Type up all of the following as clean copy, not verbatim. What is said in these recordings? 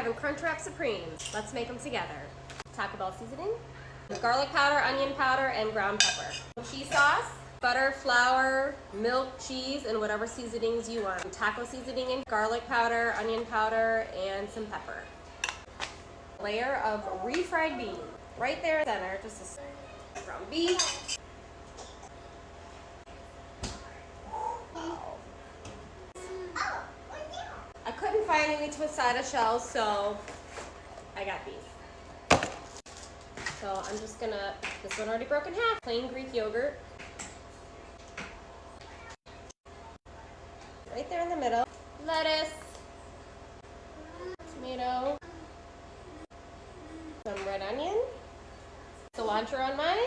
having Crunchwrap Supremes. Let's make them together. Taco Bell seasoning, garlic powder, onion powder, and ground pepper. Cheese sauce, butter, flour, milk, cheese, and whatever seasonings you want. Taco seasoning and garlic powder, onion powder, and some pepper. Layer of refried beans. Right there in the center, just a ground beef. I couldn't find any tostada shells, so I got these. So I'm just gonna, this one already broke in half. Plain Greek yogurt. Right there in the middle. Lettuce. Tomato. Some red onion. Cilantro on mine.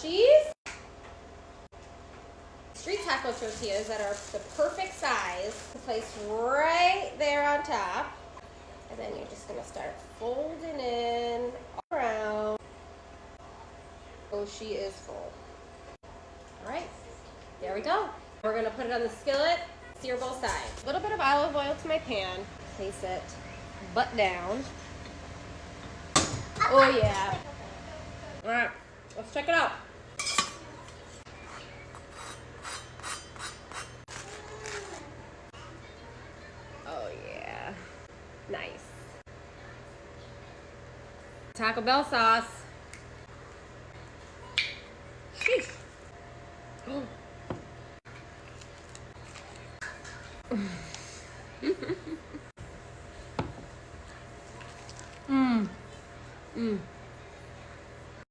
Cheese. Street taco tortillas that are the perfect size to place right there on top. And then you're just gonna start folding in all around. Oh, she is full. All right, there we go. We're gonna put it on the skillet, sear both sides. A little bit of olive oil to my pan. Place it butt down. Oh yeah. All right, let's check it out. Oh yeah, nice. Taco Bell sauce.